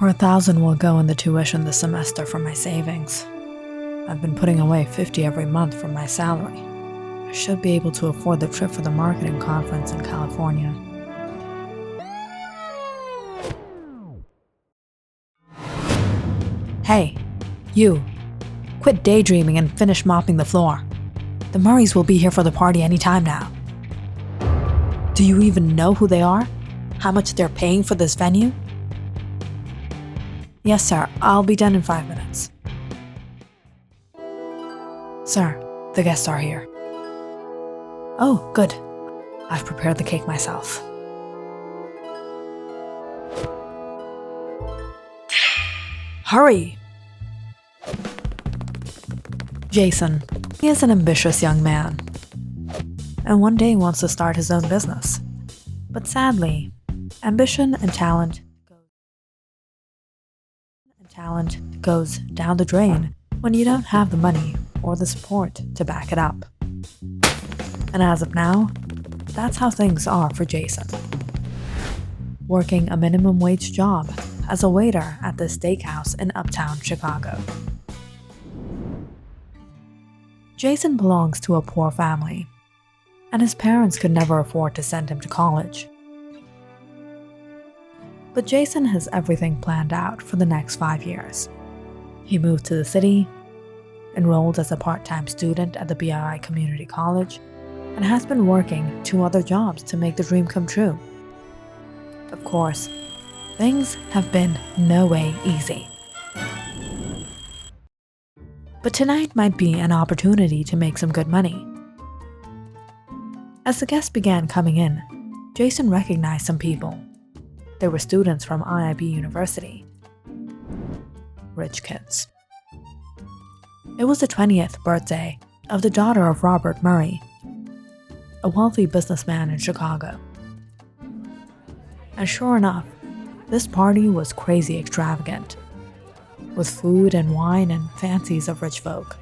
or 1,000 will go in the tuition this semester from my savings. I've been putting away 50 every month from my salary. I should be able to afford the trip for the marketing conference in California. Hey, you. Quit daydreaming and finish mopping the floor. The Murrays will be here for the party any time now. Do you even know who they are? How much they're paying for this venue? Yes, sir. I'll be done in 5 minutes. Sir, the guests are here. Oh, good. I've prepared the cake myself. Hurry! Jason, he is an ambitious young man, and one day wants to start his own business. But sadly, ambition and talent goes down the drain when you don't have the money or the support to back it up. And as of now, that's how things are for Jason. Working a minimum wage job as a waiter at this steakhouse in uptown Chicago. Jason belongs to a poor family, and his parents could never afford to send him to college. But Jason has everything planned out for the next 5 years. He moved to the city, enrolled as a part-time student at the BI Community College, and has been working 2 other jobs to make the dream come true. Of course, things have been no way easy. But tonight might be an opportunity to make some good money. As the guests began coming in, Jason recognized some people. They were students from IIB University. Rich kids. It was the 20th birthday of the daughter of Robert Murray, a wealthy businessman in Chicago. And sure enough, this party was crazy extravagant, with food and wine and fancies of rich folk.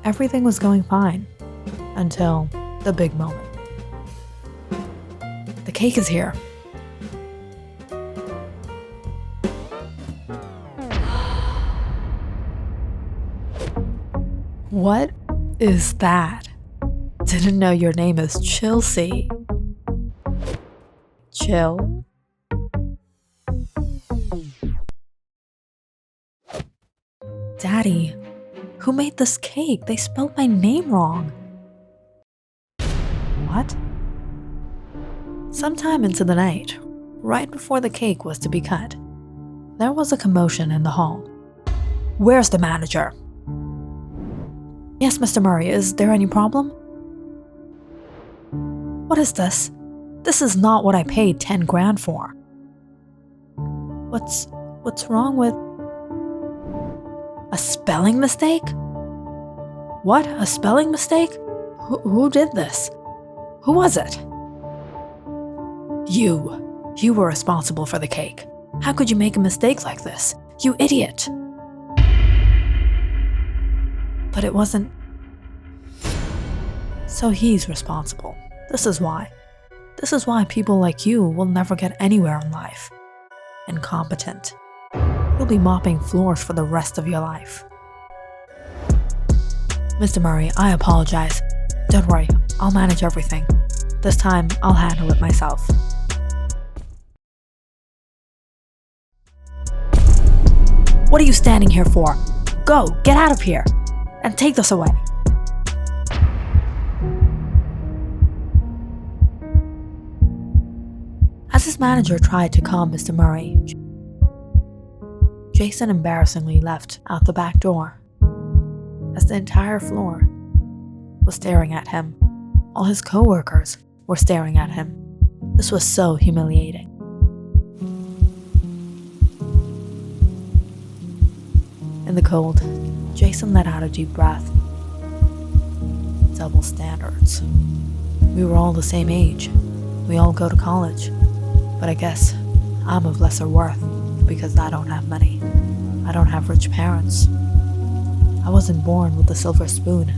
Everything was going fine, until the big moment. The cake is here. What is that? Didn't know your name is Chelsea. Chill? Daddy, who made this cake? They spelled my name wrong. What? Sometime into the night, right before the cake was to be cut, there was a commotion in the hall. Where's the manager? Yes, Mr. Murray, is there any problem? What is this? This is not what I paid 10 grand for. What's wrong with... A spelling mistake? What? A spelling mistake? Who did this? Who was it? You. You were responsible for the cake. How could you make a mistake like this? You idiot. But it wasn't... So he's responsible. This is why. This is why people like you will never get anywhere in life. Incompetent. You'll be mopping floors for the rest of your life. Mr. Murray, I apologize. Don't worry, I'll manage everything. This time, I'll handle it myself. What are you standing here for? Go, get out of here, and take this away. As his manager tried to calm Mr. Murray, Jason embarrassingly left out the back door, as the entire floor was staring at him. All his co-workers were staring at him. This was so humiliating. In the cold, Jason let out a deep breath. Double standards. We were all the same age. We all go to college. But I guess I'm of lesser worth because I don't have money. I don't have rich parents. I wasn't born with a silver spoon.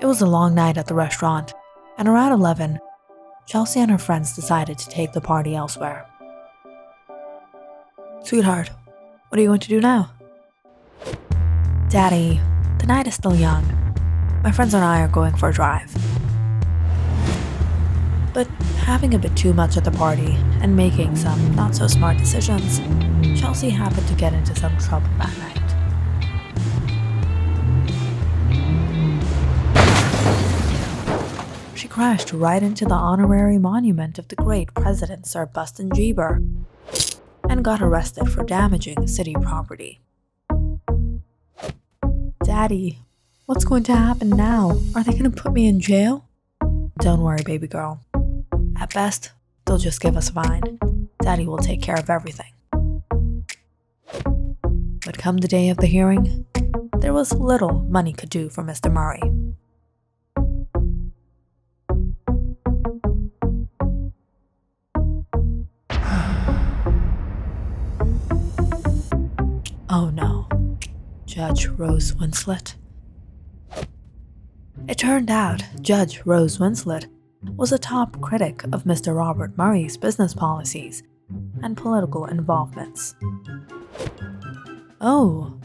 It was a long night at the restaurant, and around 11, Chelsea and her friends decided to take the party elsewhere. Sweetheart, what are you going to do now? Daddy, the night is still young. My friends and I are going for a drive. But having a bit too much at the party and making some not-so-smart decisions, Chelsea happened to get into some trouble that night. She crashed right into the honorary monument of the great President Sir Buston Jeeber and got arrested for damaging city property. Daddy, what's going to happen now? Are they going to put me in jail? Don't worry, baby girl. At best, they'll just give us a fine. Daddy will take care of everything. But come the day of the hearing, there was little money could do for Mr. Murray. Oh no, Judge Rose Winslet. It turned out Judge Rose Winslet was a top critic of Mr. Robert Murray's business policies and political involvements. Oh,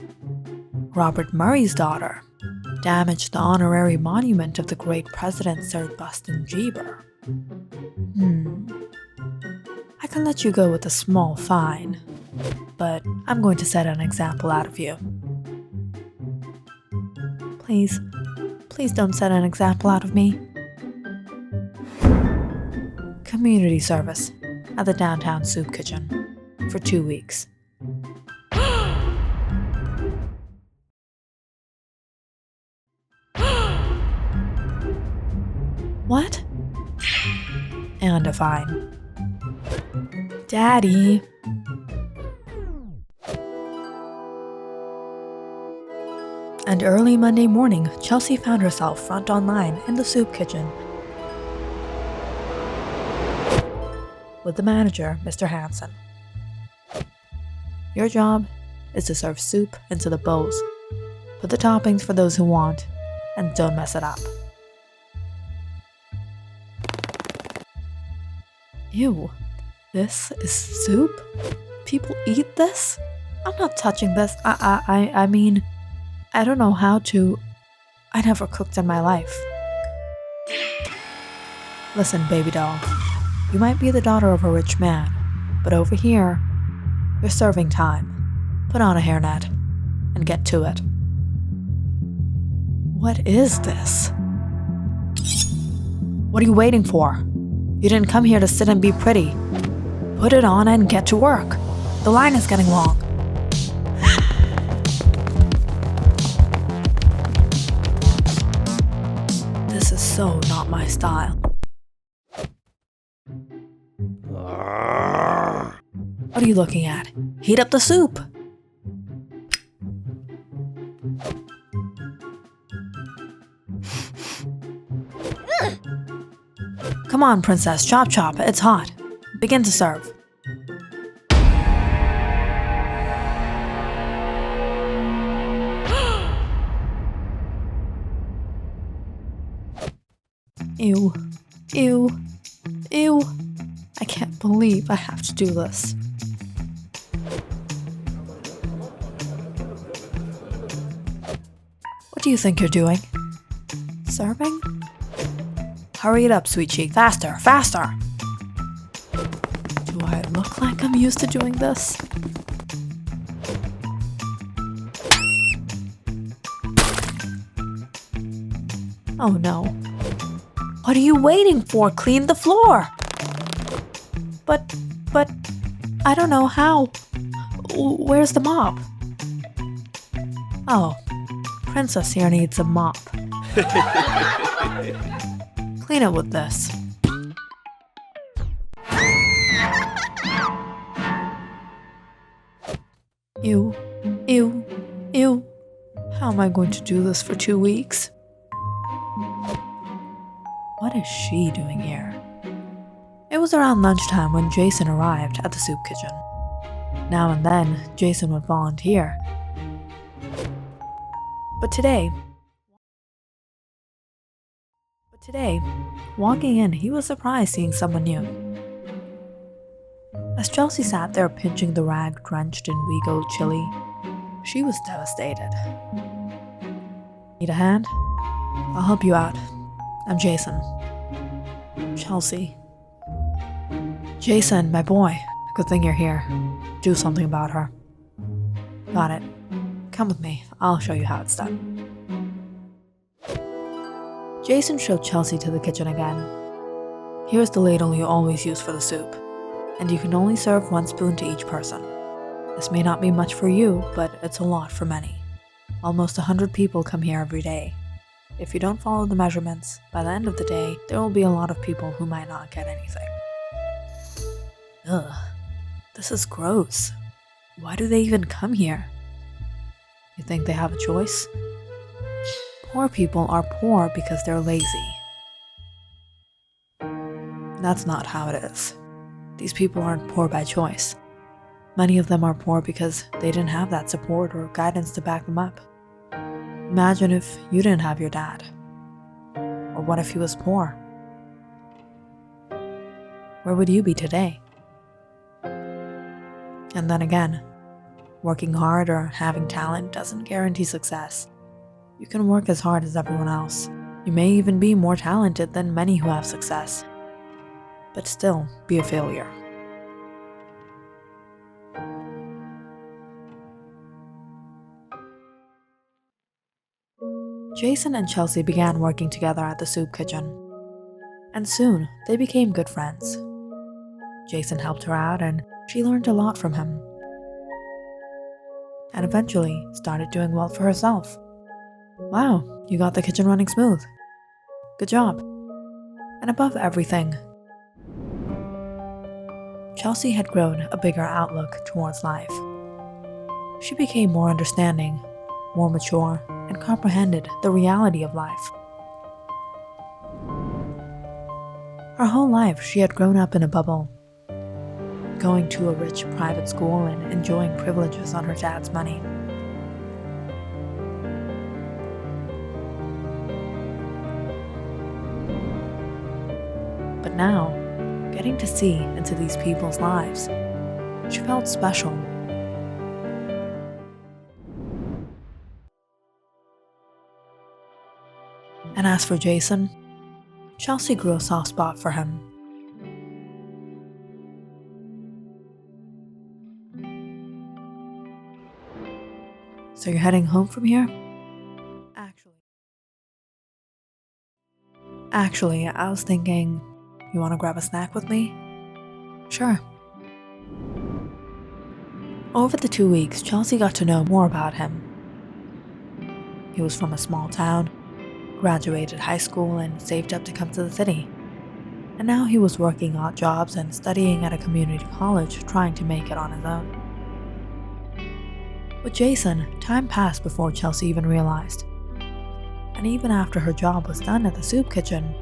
Robert Murray's daughter damaged the honorary monument of the great President Sir Buston Jeeber. I can let you go with a small fine, but I'm going to set an example out of you. Please don't set an example out of me. Community service at the downtown soup kitchen for 2 weeks. What? And a fine. Daddy. And early Monday morning, Chelsea found herself front on line in the soup kitchen with the manager, Mr. Hanson. Your job is to serve soup into the bowls. Put the toppings for those who want, and don't mess it up. Ew, this is soup? People eat this? I'm not touching this. I mean, I don't know how to. I never cooked in my life. Listen, baby doll. You might be the daughter of a rich man, but over here, you're serving time. Put on a hairnet and get to it. What is this? What are you waiting for? You didn't come here to sit and be pretty. Put it on and get to work. The line is getting long. This is so not my style. What are you looking at? Heat up the soup. Come on, princess, chop chop, it's hot. Begin to serve. Ew, ew, ew. I can't believe I have to do this. What do you think you're doing? Serving? Hurry it up, sweet cheek. Faster, faster! Do I look like I'm used to doing this? Oh no. What are you waiting for? Clean the floor! But, I don't know how. Where's the mop? Oh, Princess here needs a mop. Clean it with this. Ew, ew, ew. How am I going to do this for 2 weeks? What is she doing here? It was around lunchtime when Jason arrived at the soup kitchen. Now and then, Jason would volunteer. But today, But today, walking in, he was surprised seeing someone new. As Chelsea sat there pinching the rag drenched in week-old chili, she was devastated. Need a hand? I'll help you out. I'm Jason. Chelsea. Jason, my boy. Good thing you're here. Do something about her. Got it. Come with me. I'll show you how it's done. Jason showed Chelsea to the kitchen again. Here's the ladle you always use for the soup, and you can only serve 1 spoon to each person. This may not be much for you, but it's a lot for many. Almost 100 people come here every day. If you don't follow the measurements, by the end of the day, there will be a lot of people who might not get anything. Ugh, this is gross. Why do they even come here? You think they have a choice? Poor people are poor because they're lazy. That's not how it is. These people aren't poor by choice. Many of them are poor because they didn't have that support or guidance to back them up. Imagine if you didn't have your dad. Or what if he was poor? Where would you be today? And then again, working hard or having talent doesn't guarantee success. You can work as hard as everyone else. You may even be more talented than many who have success, but still be a failure. Jason and Chelsea began working together at the soup kitchen, and soon they became good friends. Jason helped her out and she learned a lot from him, and eventually started doing well for herself. Wow, you got the kitchen running smooth. Good job. And above everything, Chelsea had grown a bigger outlook towards life. She became more understanding, more mature, and comprehended the reality of life. Her whole life, she had grown up in a bubble, going to a rich private school and enjoying privileges on her dad's money. But now, getting to see into these people's lives, she felt special. And as for Jason, Chelsea grew a soft spot for him. So you're heading home from here? Actually, I was thinking, you want to grab a snack with me? Sure. Over the 2 weeks, Chelsea got to know more about him. He was from a small town, graduated high school, and saved up to come to the city. And now he was working odd jobs and studying at a community college, trying to make it on his own. With Jason, time passed before Chelsea even realized. And even after her job was done at the soup kitchen,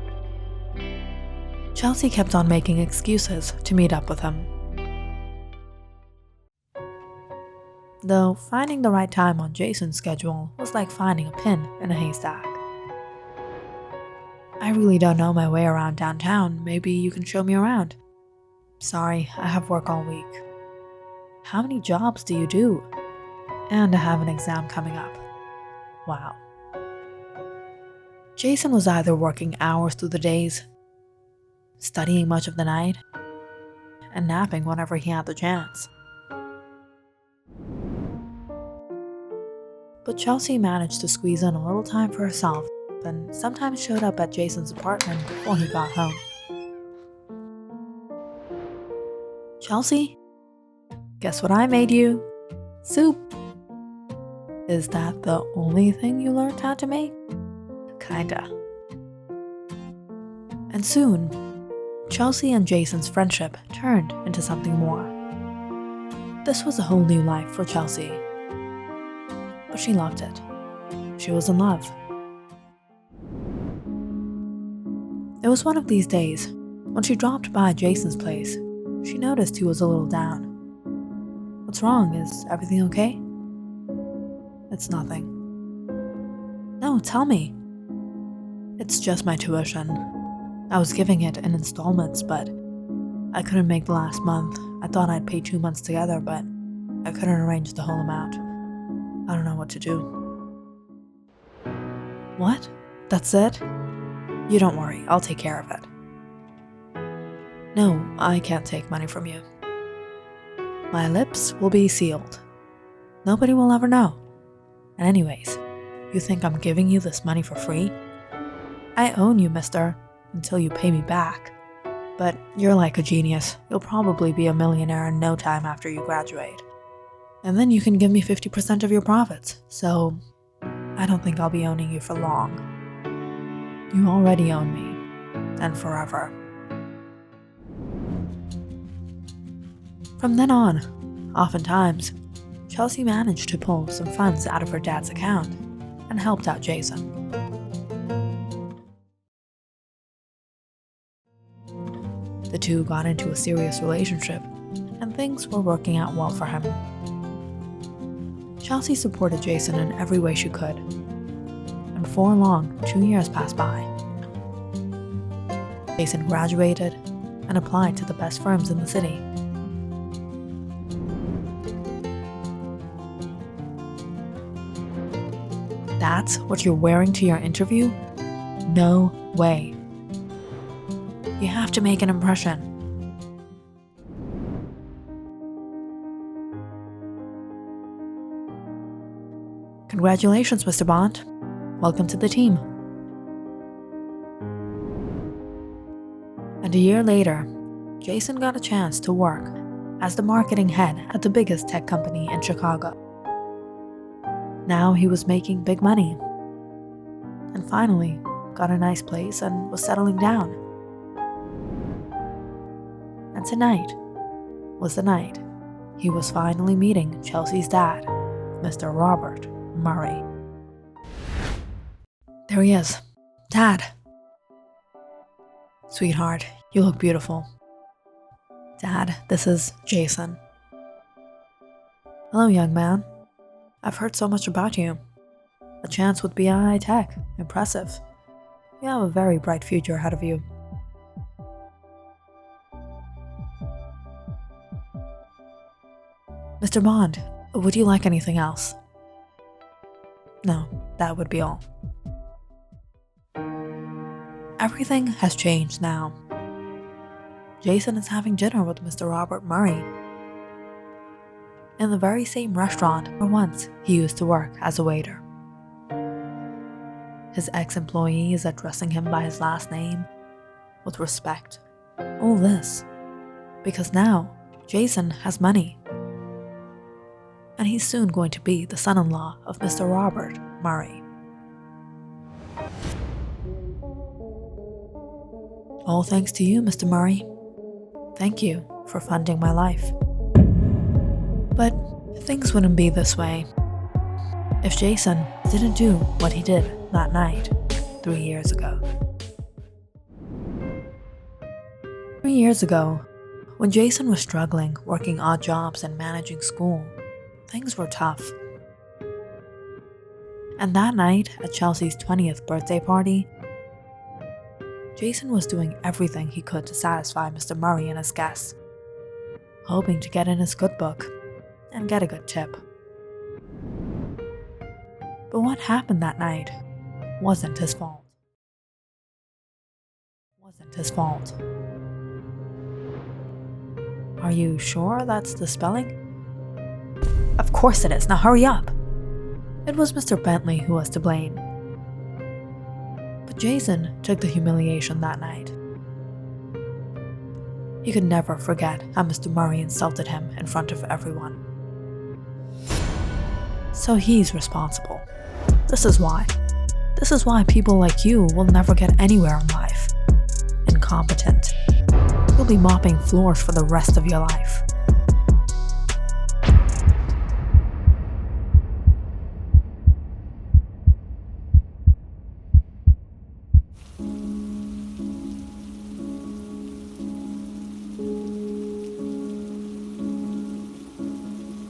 Chelsea kept on making excuses to meet up with him. Though finding the right time on Jason's schedule was like finding a pin in a haystack. I really don't know my way around downtown. Maybe you can show me around. Sorry, I have work all week. How many jobs do you do? And I have an exam coming up. Wow. Jason was either working hours through the days, studying much of the night, and napping whenever he had the chance. But Chelsea managed to squeeze in a little time for herself and sometimes showed up at Jason's apartment before he got home. Chelsea, guess what I made you? Soup. Is that the only thing you learned how to make? Kinda. And soon, Chelsea and Jason's friendship turned into something more. This was a whole new life for Chelsea. But she loved it. She was in love. It was one of these days, when she dropped by Jason's place, she noticed he was a little down. What's wrong? Is everything okay? It's nothing. No, tell me. It's just my tuition. I was giving it in installments, but I couldn't make the last month. I thought I'd pay 2 months together, but I couldn't arrange the whole amount. I don't know what to do. What? That's it? You don't worry, I'll take care of it. No, I can't take money from you. My lips will be sealed. Nobody will ever know. And anyways, you think I'm giving you this money for free? I own you, mister, until you pay me back. But you're like a genius. You'll probably be a millionaire in no time after you graduate. And then you can give me 50% of your profits, so I don't think I'll be owning you for long. You already own me, and forever. From then on, oftentimes, Chelsea managed to pull some funds out of her dad's account and helped out Jason. The two got into a serious relationship, and things were working out well for him. Chelsea supported Jason in every way she could, and before long, 2 years passed by. Jason graduated and applied to the best firms in the city. That's what you're wearing to your interview? No way. You have to make an impression. Congratulations, Mr. Bond. Welcome to the team. And a year later, Jason got a chance to work as the marketing head at the biggest tech company in Chicago. Now he was making big money, and finally got a nice place and was settling down. And tonight was the night he was finally meeting Chelsea's dad, Mr. Robert Murray. There he is. Dad. Sweetheart, you look beautiful. Dad, this is Jason. Hello, young man. I've heard so much about you. A chance with BI Tech. Impressive. You have a very bright future ahead of you. Mr. Bond, would you like anything else? No, that would be all. Everything has changed now. Jason is having dinner with Mr. Robert Murray in the very same restaurant where once he used to work as a waiter. His ex-employee is addressing him by his last name with respect. All this because now Jason has money, and he's soon going to be the son-in-law of Mr. Robert Murray. All thanks to you, Mr. Murray. Thank you for funding my life. But things wouldn't be this way if Jason didn't do what he did that night 3 years ago. 3 years ago, when Jason was struggling, working odd jobs and managing school, things were tough. And that night at Chelsea's 20th birthday party, Jason was doing everything he could to satisfy Mr. Murray and his guests, hoping to get in his good book and get a good tip. But what happened that night wasn't his fault. Are you sure that's the spelling? Of course it is. Now hurry up. It was Mr. Bentley who was to blame. But Jason took the humiliation that night. He could never forget how Mr. Murray insulted him in front of everyone. So he's responsible. This is why people like you will never get anywhere in life. Incompetent. You'll be mopping floors for the rest of your life.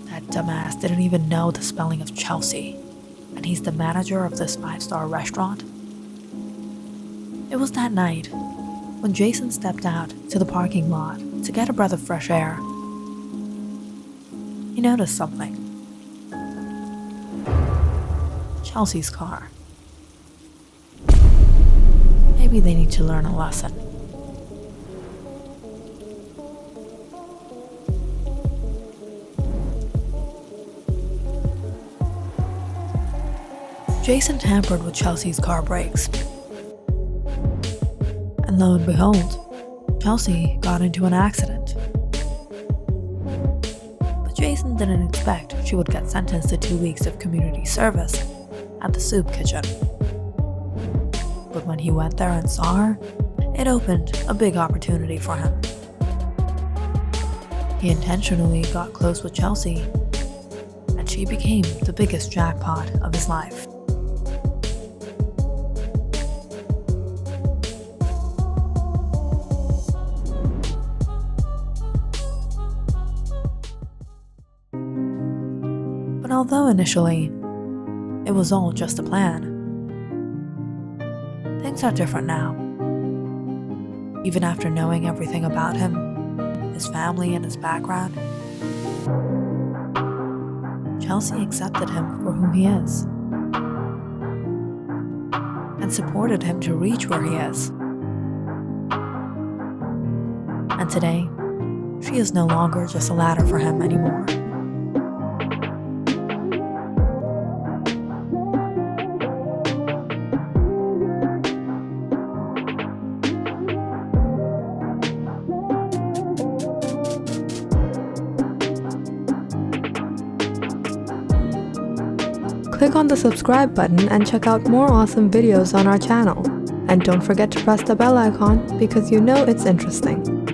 That dumbass didn't even know the spelling of Chelsea, and he's the manager of this 5-star restaurant. It was that night when Jason stepped out to the parking lot to get a breath of fresh air. He noticed something. Chelsea's car. Maybe they need to learn a lesson. Jason tampered with Chelsea's car brakes. And lo and behold, Chelsea got into an accident. But Jason didn't expect she would get sentenced to 2 weeks of community service at the soup kitchen. But when he went there and saw her, it opened a big opportunity for him. He intentionally got close with Chelsea, and she became the biggest jackpot of his life. But although initially it was all just a plan, things are different now. Even after knowing everything about him, his family and his background, Chelsea accepted him for who he is and supported him to reach where he is. And today, she is no longer just a ladder for him anymore. Click on the subscribe button and check out more awesome videos on our channel. And don't forget to press the bell icon because you know it's interesting.